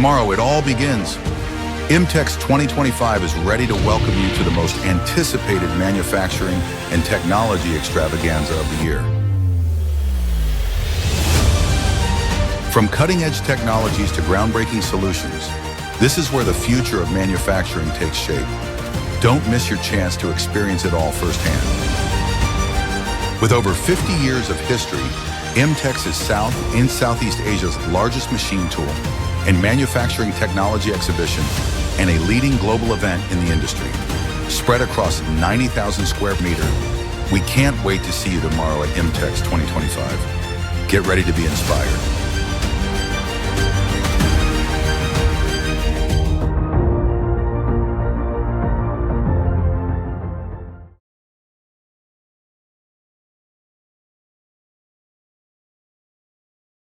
Tomorrow it all begins. IMTEX 2025 is ready to welcome you to the most anticipated manufacturing and technology extravaganza of the year. From cutting-edge technologies to groundbreaking solutions, this is where the future of manufacturing takes shape. Don't miss your chance to experience it all firsthand. With over 50 years of history, IMTEX is Southeast Asia's largest machine tool and manufacturing technology exhibition and a leading global event in the industry. Spread across 90,000 square meters, we can't wait to see you tomorrow at IMTEX 2025. Get ready to be inspired.